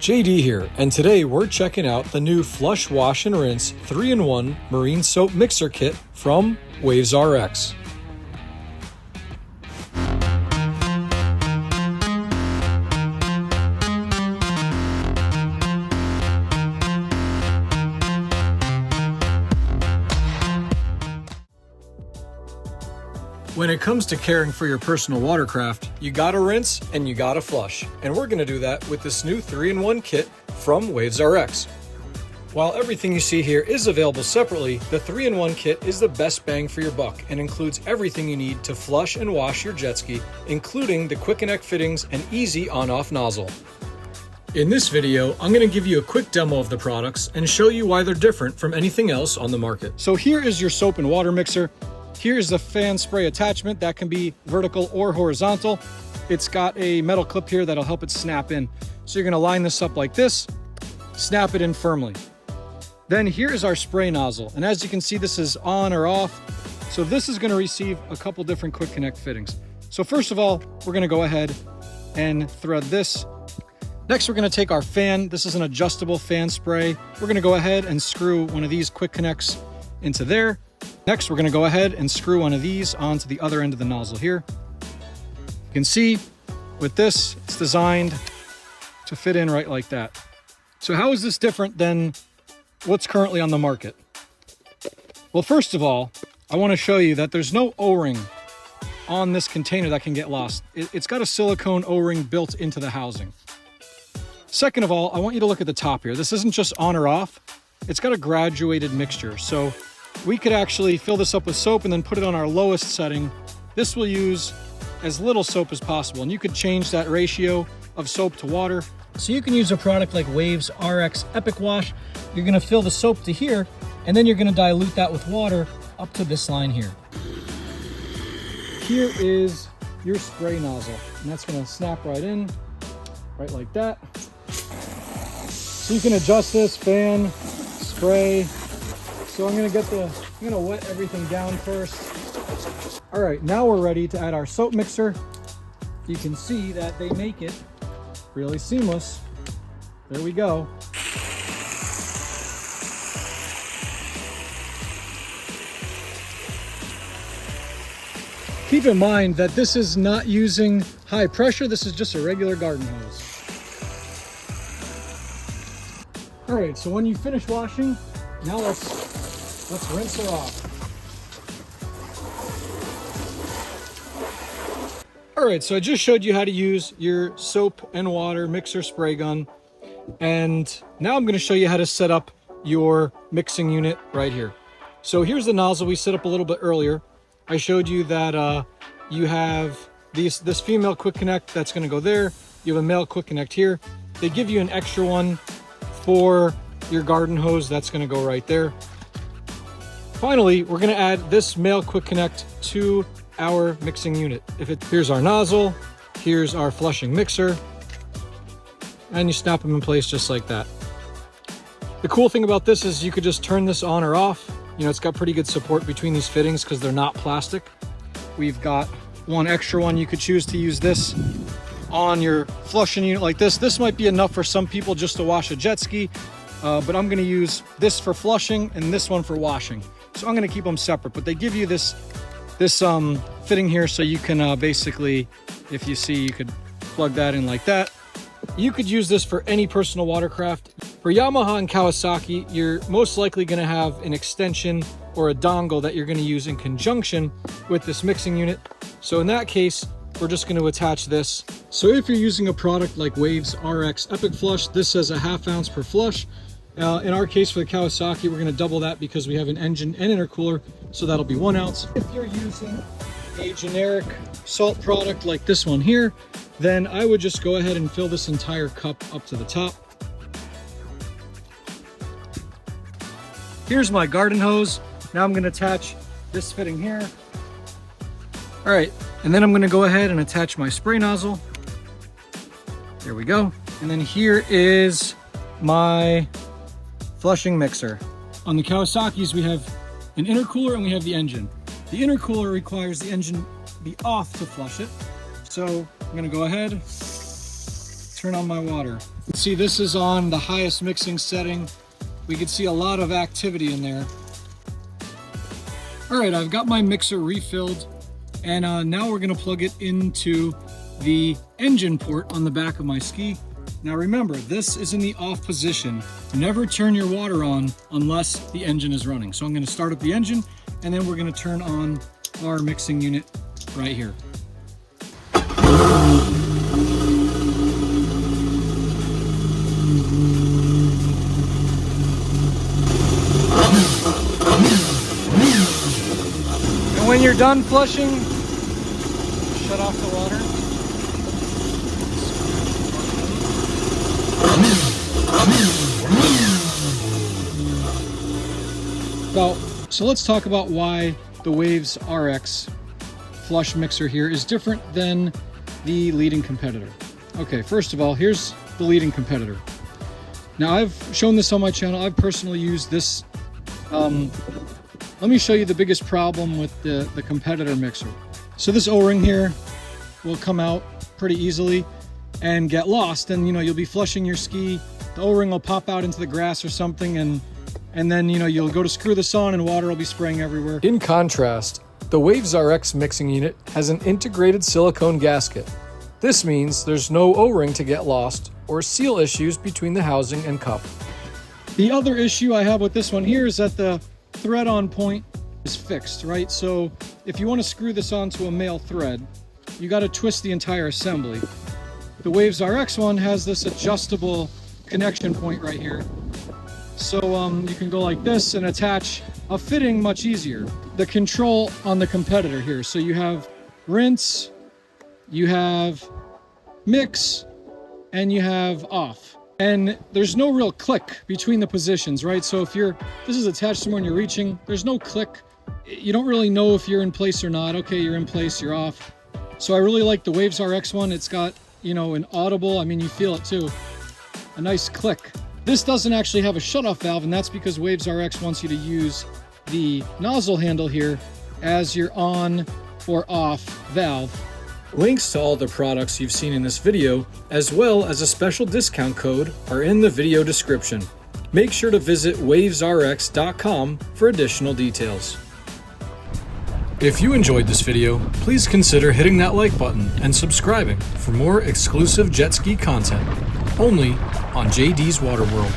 JD here, and today we're checking out the new Flush, Wash, and Rinse 3-in-1 Marine Soap Mixer Kit from WavesRx. When it comes to caring for your personal watercraft, you gotta rinse and you gotta flush. And we're gonna do that with this new 3-in-1 kit from WavesRx. While everything you see here is available separately, the 3-in-1 kit is the best bang for your buck and includes everything you need to flush and wash your jet ski, including the quick connect fittings and easy on-off nozzle. In this video, I'm gonna give you a quick demo of the products and show you why they're different from anything else on the market. So here is your soap and water mixer. Here's the fan spray attachment that can be vertical or horizontal. It's got a metal clip here that'll help it snap in. So you're gonna line this up like this, snap it in firmly. Then here is our spray nozzle. And as you can see, this is on or off. So this is gonna receive a couple different quick connect fittings. So first of all, we're gonna go ahead and thread this. Next, we're gonna take our fan. This is an adjustable fan spray. We're gonna go ahead and screw one of these quick connects into there. Next, we're gonna go ahead and screw one of these onto the other end of the nozzle here. You can see with this, it's designed to fit in right like that. So how is this different than what's currently on the market? Well, first of all, I wanna show you that there's no O-ring on this container that can get lost. It's got a silicone O-ring built into the housing. Second of all, I want you to look at the top here. This isn't just on or off. It's got a graduated mixture. So we could actually fill this up with soap and then put it on our lowest setting. This will use as little soap as possible, and you could change that ratio of soap to water. So you can use a product like WavesRx Epic Wash. You're gonna fill the soap to here, and then you're gonna dilute that with water up to this line here. Here is your spray nozzle, and that's gonna snap right in, right like that. So you can adjust this, fan, spray. So I'm gonna wet everything down first. All right, now we're ready to add our soap mixer. You can see that they make it really seamless. There we go. Keep in mind that this is not using high pressure. This is just a regular garden hose. All right, so when you finish washing, now let's rinse her off. All right, so I just showed you how to use your soap and water mixer spray gun. And now I'm gonna show you how to set up your mixing unit right here. So here's the nozzle we set up a little bit earlier. I showed you that you have this female quick connect that's gonna go there. You have a male quick connect here. They give you an extra one for your garden hose that's gonna go right there. Finally, we're gonna add this male quick connect to our mixing unit. Here's our nozzle, here's our flushing mixer, and you snap them in place just like that. The cool thing about this is you could just turn this on or off. You know, it's got pretty good support between these fittings because they're not plastic. We've got one extra one. You could choose to use this on your flushing unit like this. This might be enough for some people just to wash a jet ski, but I'm gonna use this for flushing and this one for washing. So I'm gonna keep them separate, but they give you this fitting here so you can basically, if you see, you could plug that in like that. You could use this for any personal watercraft. For Yamaha and Kawasaki, you're most likely gonna have an extension or a dongle that you're gonna use in conjunction with this mixing unit. So in that case, we're just gonna attach this. So if you're using a product like WavesRx Epic Flush, this says a 1/2 ounce per flush. In our case, for the Kawasaki, we're going to double that because we have an engine and intercooler, so that'll be 1 ounce. If you're using a generic salt product like this one here, then I would just go ahead and fill this entire cup up to the top. Here's my garden hose. Now I'm going to attach this fitting here. All right, and then I'm going to go ahead and attach my spray nozzle. There we go. And then here is my flushing mixer. On the Kawasaki's, we have an intercooler and we have the engine. The intercooler requires the engine be off to flush it. So I'm gonna go ahead, turn on my water. See, this is on the highest mixing setting. We can see a lot of activity in there. All right, I've got my mixer refilled, and now we're gonna plug it into the engine port on the back of my ski. Now remember, this is in the off position. Never turn your water on unless the engine is running. So I'm gonna start up the engine, and then we're gonna turn on our mixing unit right here. And when you're done flushing, shut off the water. So let's talk about why the WavesRx flush mixer here is different than the leading competitor. Okay, first of all, here's the leading competitor. Now I've shown this on my channel. I've personally used this. Let me show you the biggest problem with the competitor mixer. So this O-ring here will come out pretty easily and get lost, and you'll be flushing your ski. The O-ring will pop out into the grass or something, and then you'll go to screw this on and water will be spraying everywhere. In contrast, the WavesRx mixing unit has an integrated silicone gasket. This means there's no O-ring to get lost or seal issues between the housing and cup. The other issue I have with this one here is that the thread on point is fixed, right? So if you want to screw this onto a male thread, you got to twist the entire assembly. The WavesRx one has this adjustable connection point right here. So you can go like this and attach a fitting much easier. The control on the competitor here. So you have rinse, you have mix, and you have off. And there's no real click between the positions, right? So if this is attached somewhere and you're reaching, there's no click. You don't really know if you're in place or not. Okay, you're in place, you're off. So I really like the WavesRx one. It's got, an audible, I mean, you feel it too, a nice click. This doesn't actually have a shutoff valve, and that's because WavesRx wants you to use the nozzle handle here as your on or off valve. Links to all the products you've seen in this video, as well as a special discount code, are in the video description. Make sure to visit WavesRx.com for additional details. If you enjoyed this video, please consider hitting that like button and subscribing for more exclusive jet ski content, only on JD's Water World.